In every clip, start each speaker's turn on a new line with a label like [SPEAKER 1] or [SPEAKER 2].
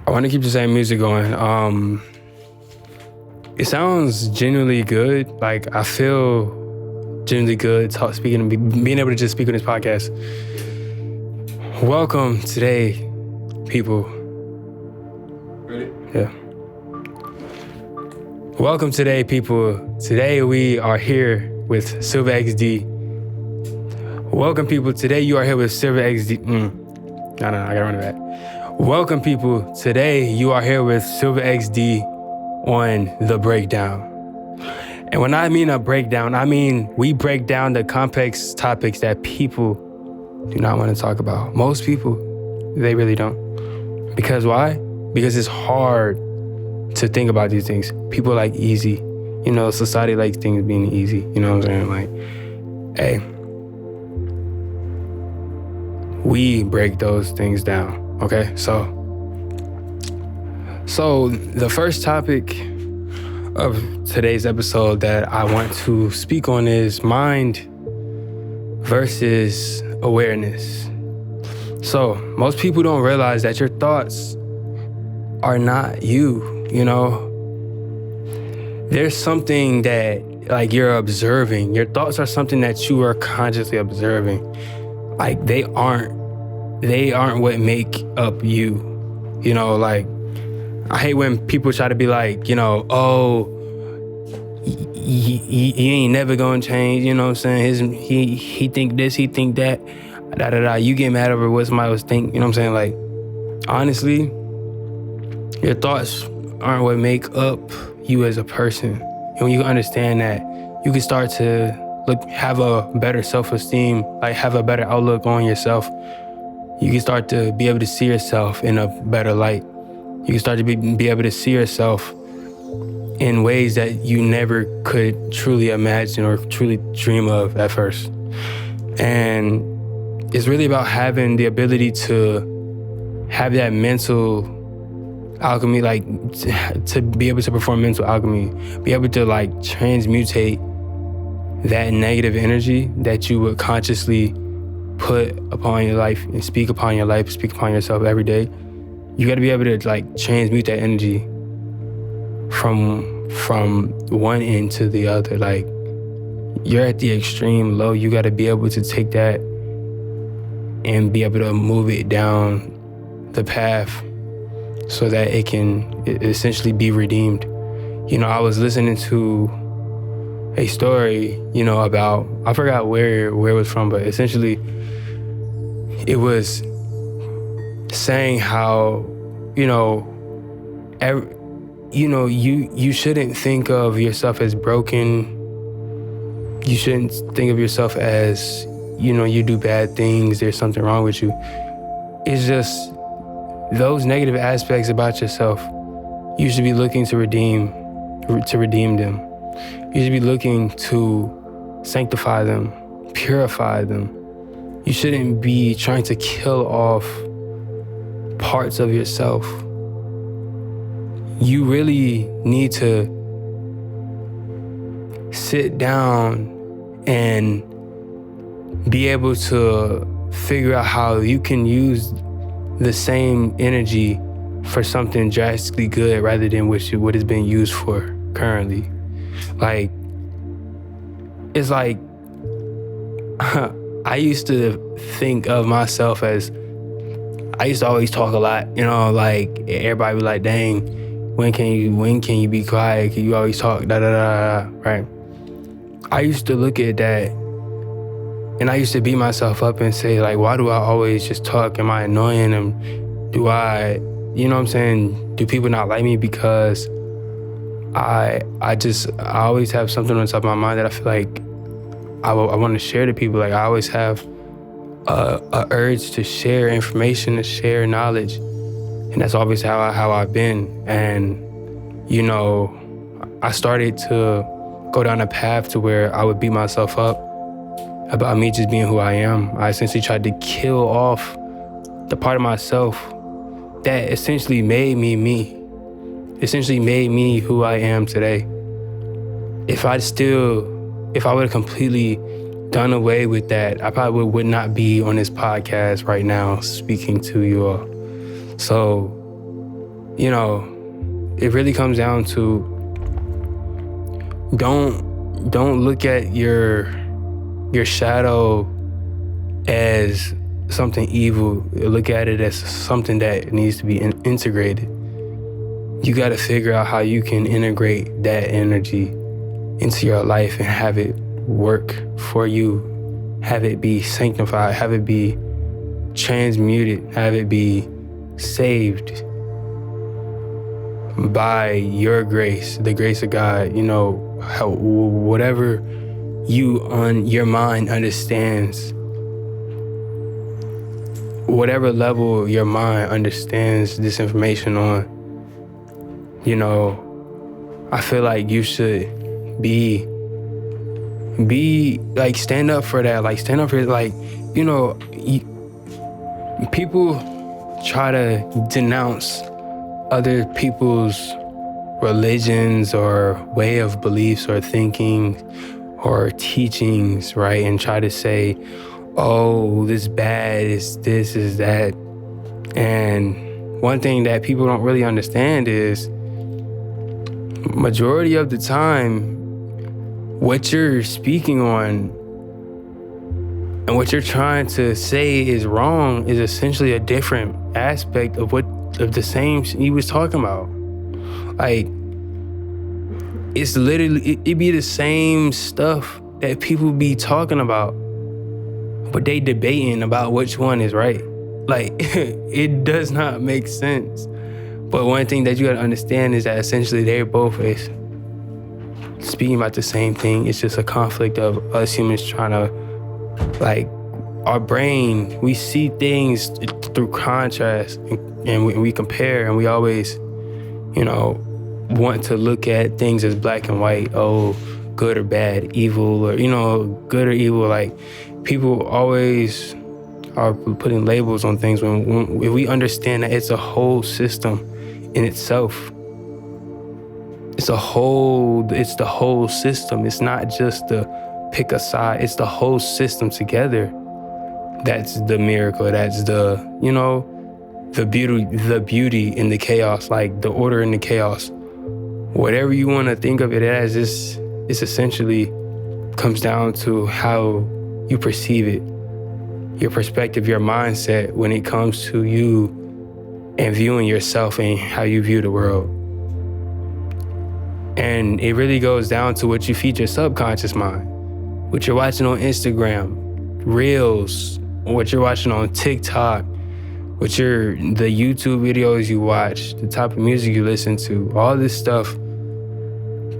[SPEAKER 1] I want to keep the same music going. It sounds genuinely good. Like, I feel genuinely good being able to just speak on this podcast. Welcome today, people.
[SPEAKER 2] Ready?
[SPEAKER 1] Yeah. Welcome today, people. Today we are here with Silver XD. Welcome, people. Today you are here with Silver XD. No, I gotta run it back. Welcome, people. Today you are here with Silver XD on The Breakdown. And when I mean a breakdown, I mean we break down the complex topics that people do not want to talk about. Most people, they really don't. Because why? Because it's hard to think about these things. People like easy. You know, society likes things being easy. You know what I'm saying? Like, hey, we break those things down. Okay, so the first topic of today's episode that I want to speak on is mind versus awareness. So most people don't realize that your thoughts are not you, you know? There's something that like you're observing. Your thoughts are something that you are consciously observing. Like they aren't what make up you. You know, like, I hate when people try to be like, you know, oh, he ain't never gonna change, you know what I'm saying? He think this, he think that, You get mad over what somebody was thinking, you know what I'm saying? Like, honestly, your thoughts aren't what make up you as a person. And when you understand that, you can start to have a better self-esteem, like have a better outlook on yourself. You can start to be able to see yourself in a better light. You can start to be able to see yourself in ways that you never could truly imagine or truly dream of at first. And it's really about having the ability to have that mental alchemy, like to be able to perform mental alchemy, be able to like transmutate that negative energy that you would consciously put upon your life and speak upon your life, speak upon yourself every day. You gotta be able to like transmute that energy from one end to the other. Like, you're at the extreme low, you gotta be able to take that and be able to move it down the path so that it can essentially be redeemed. You know, I was listening to a story, you know, about, I forgot where it was from, but essentially it was saying how, you know, you shouldn't think of yourself as broken. You shouldn't think of yourself as, you know, you do bad things, there's something wrong with you. It's just those negative aspects about yourself, you should be looking to redeem them. You should be looking to sanctify them, purify them. You shouldn't be trying to kill off parts of yourself. You really need to sit down and be able to figure out how you can use the same energy for something drastically good rather than what it's been used for currently. Like, it's like, I used to think of myself as, I used to always talk a lot, you know, like everybody be like, dang, when can you be quiet? Can you always talk, right? I used to look at that and I used to beat myself up and say, like, why do I always just talk? Am I annoying them? Do I, you know what I'm saying? Do people not like me because I always have something on top of my mind that I feel like I want to share to people. Like, I always have a urge to share information, to share knowledge. And that's always how I've been. And, you know, I started to go down a path to where I would beat myself up about me just being who I am. I essentially tried to kill off the part of myself that essentially made me essentially made me who I am today. If I would have completely done away with that, I probably would not be on this podcast right now speaking to you all. So you know, it really comes down to don't look at your shadow as something evil. Look at it as something that needs to be integrated. You got to figure out how you can integrate that energy into your life and have it work for you. Have it be sanctified, have it be transmuted, have it be saved by your grace, the grace of God. You know, whatever your mind understands, whatever level your mind understands this information on, you know, I feel like you should be like, stand up for that. Like, stand up for it. Like, you know, people try to denounce other people's religions or way of beliefs or thinking or teachings, right? And try to say, oh, this is bad, is this, is that. And one thing that people don't really understand is, majority of the time, what you're speaking on and what you're trying to say is wrong is essentially a different aspect of the same he was talking about. Like, it's literally, it be the same stuff that people be talking about, but they debating about which one is right. Like, it does not make sense. But one thing that you gotta understand is that essentially they're both speaking about the same thing. It's just a conflict of us humans trying to, like, our brain, we see things through contrast and we compare, and we always, you know, want to look at things as black and white. Oh, good or bad, evil, or, you know, good or evil. Like, people always are putting labels on things when if we understand that it's a whole system in itself. It's the whole system. It's not just the pick a side. It's the whole system together. That's the miracle. That's the, you know, the beauty in the chaos, like the order in the chaos. Whatever you want to think of it as, it's essentially comes down to how you perceive it, your perspective, your mindset when it comes to you and viewing yourself and how you view the world. And it really goes down to what you feed your subconscious mind, what you're watching on Instagram, Reels, what you're watching on TikTok, the YouTube videos you watch, the type of music you listen to. All this stuff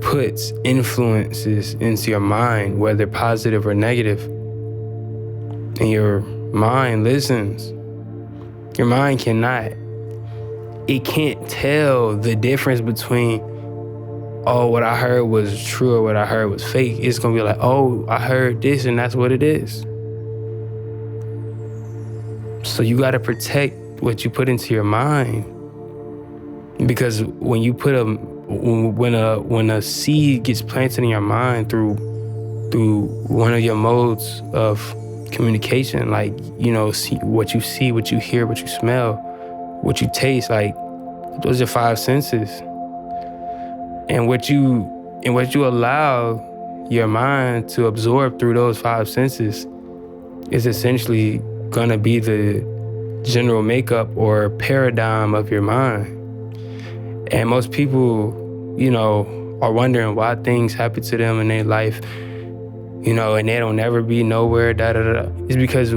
[SPEAKER 1] puts influences into your mind, whether positive or negative. And your mind listens. Your mind can't tell the difference between, oh, what I heard was true or what I heard was fake. It's gonna be like, oh, I heard this and that's what it is. So you gotta protect what you put into your mind, because when you put when a seed gets planted in your mind through one of your modes of communication, like, you know, what you see, what you hear, what you smell, what you taste, like, those are 5 senses. And what you allow your mind to absorb through those 5 senses is essentially gonna be the general makeup or paradigm of your mind. And most people, you know, are wondering why things happen to them in their life, you know, and they don't ever be nowhere, It's because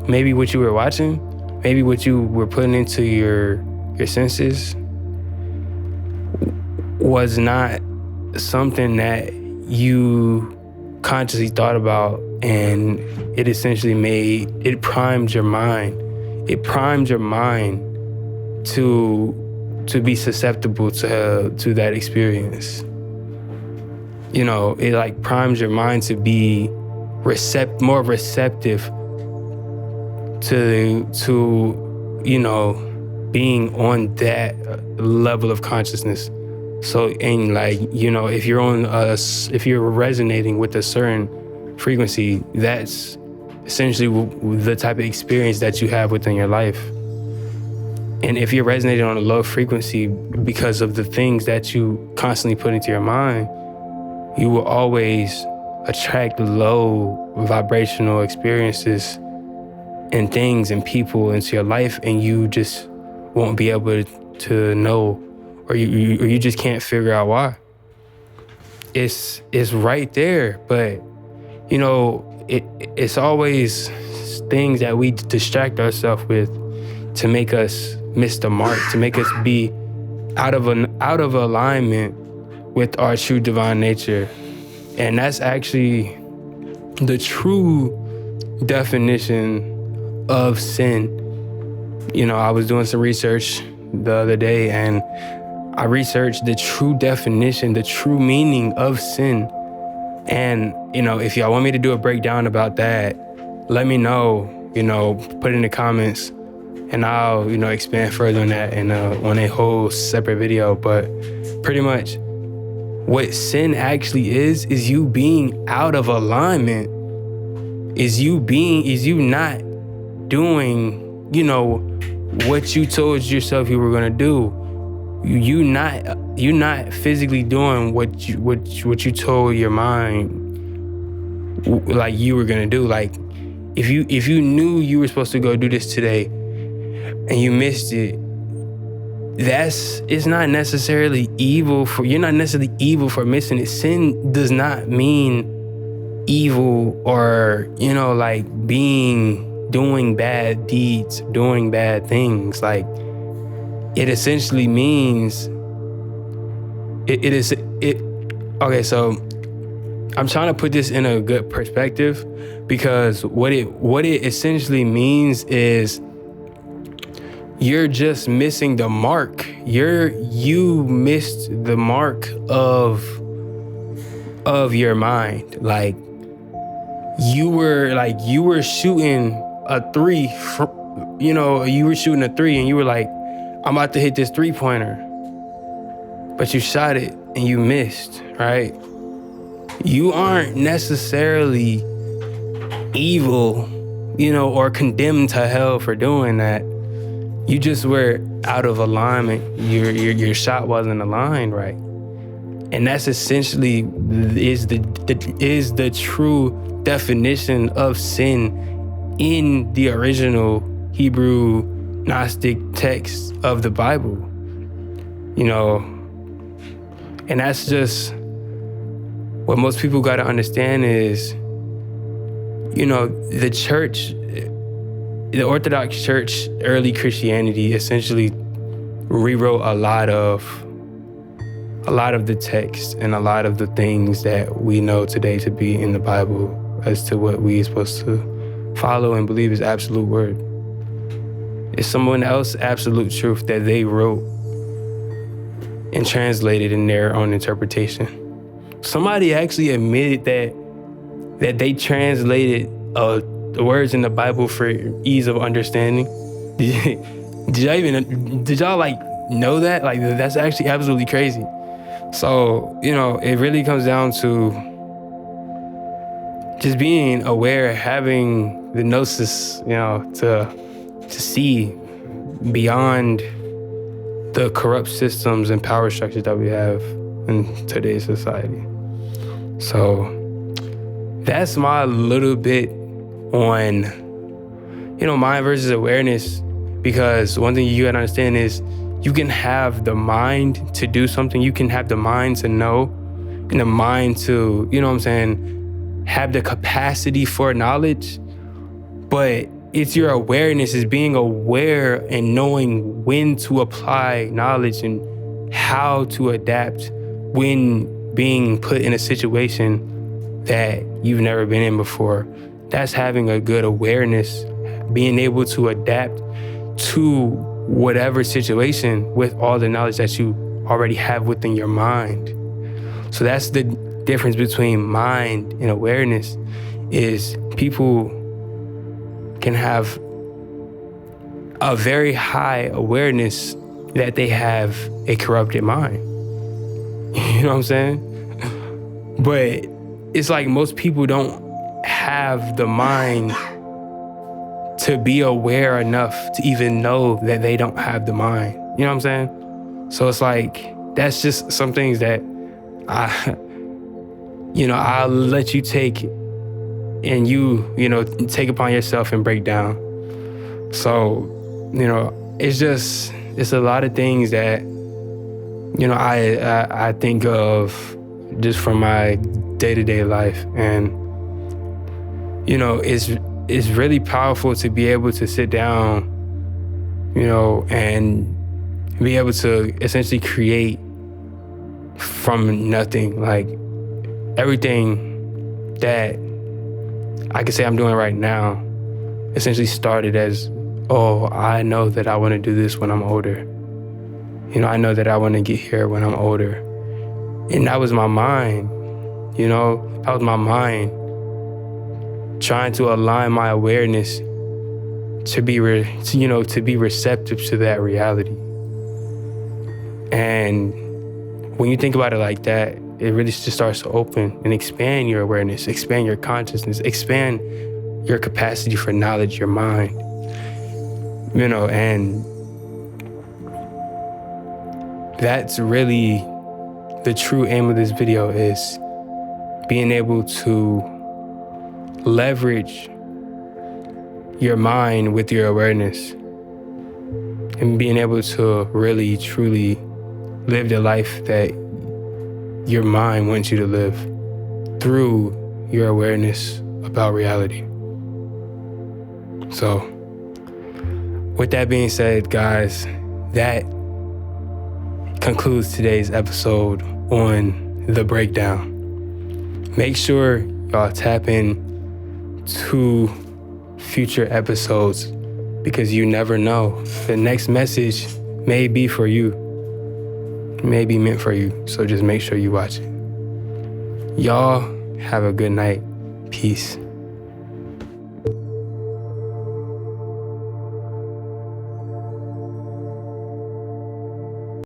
[SPEAKER 1] maybe what you were watching, maybe what you were putting into your senses was not something that you consciously thought about, and it essentially primed your mind. It primed your mind to be susceptible to that experience. You know, it like primes your mind to be more receptive to you know, being on that level of consciousness. So, and like, you know, if you're resonating with a certain frequency, that's essentially the type of experience that you have within your life. And if you're resonating on a low frequency because of the things that you constantly put into your mind, you will always attract low vibrational experiences and things and people into your life, and you just won't be able to know, or you just can't figure out why. It's right there, but you know, it's always things that we distract ourselves with to make us miss the mark, to make us be out of alignment with our true divine nature. And that's actually the true definition of sin. You know, I was doing some research the other day, and I researched the true definition, the true meaning of sin. And, you know, if y'all want me to do a breakdown about that, let me know, you know, put it in the comments, and I'll, you know, expand further on that on a whole separate video. But pretty much what sin actually is you being out of alignment, is you not doing, you know, what you told yourself you were gonna do. You not physically doing what you told your mind like you were gonna do. Like if you knew you were supposed to go do this today and you missed it, it's not necessarily evil you're not necessarily evil for missing it. Sin does not mean evil, or, you know, like doing bad deeds, doing bad things. Like, it essentially means okay, so I'm trying to put this in a good perspective, because what it essentially means is you're just missing the mark. You missed the mark of your mind. Like you were shooting a three, you know, you were shooting a three and you were like, I'm about to hit this 3-pointer, but you shot it and you missed, right? You aren't necessarily evil, you know, or condemned to hell for doing that. You just were out of alignment. Your shot wasn't aligned right. And that's essentially is the true definition of sin in the original Hebrew Gnostic text of the Bible. You know, and that's just what most people got to understand is, you know, the church, the Orthodox Church, early Christianity essentially rewrote a lot of the text and a lot of the things that we know today to be in the Bible as to what we're supposed to follow and believe is absolute word. It's someone else's absolute truth that they wrote and translated in their own interpretation. Somebody actually admitted that they translated the words in the Bible for ease of understanding. Did y'all like know that? Like, that's actually absolutely crazy. So, you know, it really comes down to just being aware, having the gnosis, you know, to see beyond the corrupt systems and power structures that we have in today's society. So that's my little bit on, you know, mind versus awareness, because one thing you gotta understand is you can have the mind to do something, you can have the mind to know, and the mind to, you know what I'm saying, have the capacity for knowledge, but it's your awareness, is being aware and knowing when to apply knowledge and how to adapt when being put in a situation that you've never been in before. That's having a good awareness, being able to adapt to whatever situation with all the knowledge that you already have within your mind. So that's the difference between mind and awareness, is people can have a very high awareness that they have a corrupted mind. You know what I'm saying? But it's like most people don't have the mind to be aware enough to even know that they don't have the mind. You know what I'm saying? So it's like, that's just some things that I'll let you take and take upon yourself and break down. So, it's a lot of things that, I think of just from my day-to-day life. And, it's really powerful to be able to sit down, and be able to essentially create from nothing. Like, everything that I can say I'm doing right now essentially started as, I know that I want to do this when I'm older. I know that I want to get here when I'm older. And that was my mind, that was my mind trying to align my awareness to be receptive to that reality. And when you think about it like that, it really just starts to open and expand your awareness, expand your consciousness, expand your capacity for knowledge, your mind. And that's really the true aim of this video, is being able to leverage your mind with your awareness and being able to really, truly live the life that your mind wants you to live through your awareness about reality. So, with that being said, guys, that concludes today's episode on the breakdown. Make sure y'all tap in to future episodes, because you never know. The next message may be for you, may be meant for you. So just make sure you watch it. Y'all have a good night. Peace.